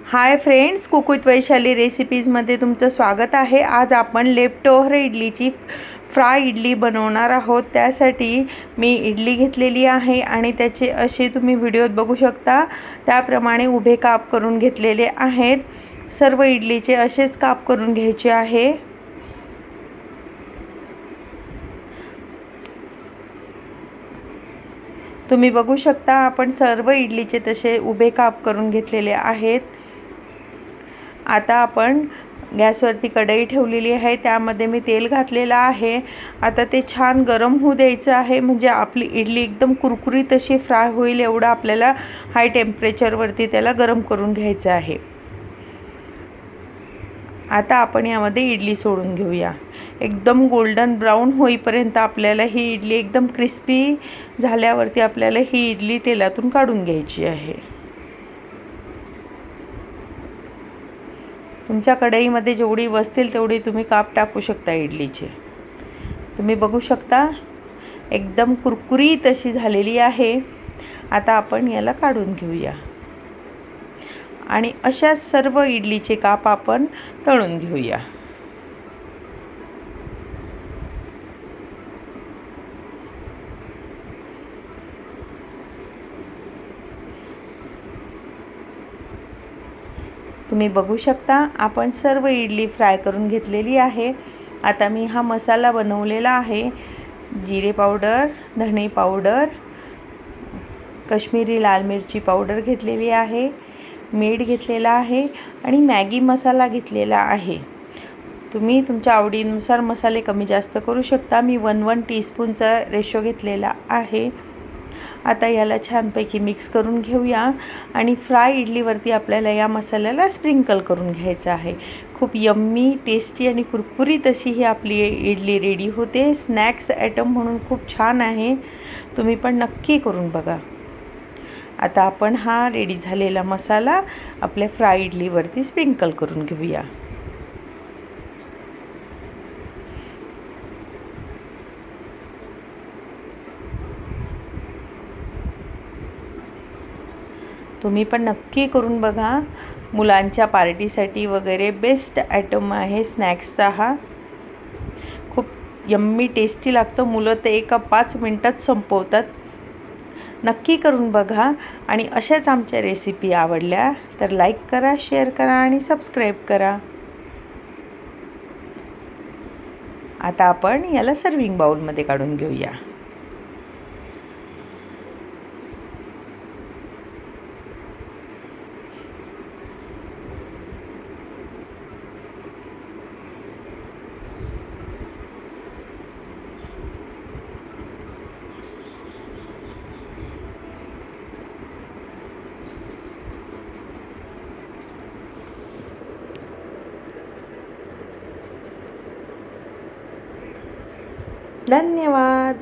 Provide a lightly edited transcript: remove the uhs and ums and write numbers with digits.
High friends, cook with Vaishali रेसिपीजमध्ये तुमचं स्वागत आहे। आज आपण लेफ्टओव्हर इडलीची फ्राय इडली बनवणार आहोत। त्यासाठी मी इडली घेतलेली आहे आणि त्याचे असे तुम्ही व्हिडिओत बघू शकता त्याप्रमाणे उभे काप करून घेतलेले आहेत। सर्व इडलीचे असेच काप करून घ्यायचे आहे। तुम्ही बघू शकता आपण सर्व इडलीचे तसे उभे काप करून घेतलेले आहेत। आता आपण गॅसवरती कढई ठेवलेली आहे, त्यामध्ये मी तेल घातलेलं आहे। आता ते छान गरम होऊ द्यायचं आहे, म्हणजे आपली इडली एकदम कुरकुरीत अशी फ्राय होईल एवढं आपल्याला हाय टेम्परेचरवरती त्याला गरम करून घ्यायचं आहे। आता आपण यामध्ये इडली सोडून घेऊया। एकदम गोल्डन ब्राउन होईपर्यंत आपल्याला ही इडली एकदम क्रिस्पी झाल्यावरती आपल्याला ही इडली तेलातून काढून घ्यायची आहे। तुमच्या कढईमध्ये जेवढी बसतील तेवढी तुम्ही काप टाकू शकता इडलीचे। तुम्ही बघू शकता एकदम कुरकुरीत अशी झालेली आहे। आता आपण याला काढून घेऊया आणि अशा सर्व इडलीचे काप आपण तळून घेऊया। तुम्ही बघू शकता आपण सर्व इडली फ्राय करून घेतलेली आहे। आता मी हा मसाला बनवलेला आहे। जिरे पावडर, धणे पावडर, काश्मीरी लाल मिरची पावडर घेतलेली आहे, मीठ घेतलेला आहे आणि मॅगी मसाला घेतलेला आहे। तुम्ही तुमच्या आवडीनुसार मसाले कमी जास्त करू शकता। मी 1 टीस्पूनचा रेशो घेतलेला आहे। आता याला छानपैकी मिक्स करून घेऊया आणि फ्राय इडलीवरती आपल्याला या मसाल्याला स्प्रिंकल करून घ्यायचं आहे। खूप यम्मी, टेस्टी आणि कुरकुरीत अशी ही आपली इडली रेडी होते। स्नॅक्स आयटम म्हणून खूप छान आहे, तुम्ही पण नक्की करून बघा। आता आपण हा रेडी झालेला मसाला आपल्या फ्राय इडलीवरती स्प्रिंकल करून घेऊया। तुम्ही पण नक्की करून बघा। मुलांच्या पार्टीसाठी वगैरे बेस्ट आयटम आहे स्नॅक्सचा हा। खूप यम्मी टेस्टी लागतं, मुलं तर एका 5 मिनिटात संपवतात। नक्की करून बघा आणि अशाच आमच्या रेसिपी आवडल्या तर लाईक करा, शेअर करा आणि सबस्क्राईब करा। आता आपण याला सर्विंग बाउलमध्ये काढून घेऊया। धन्यवाद।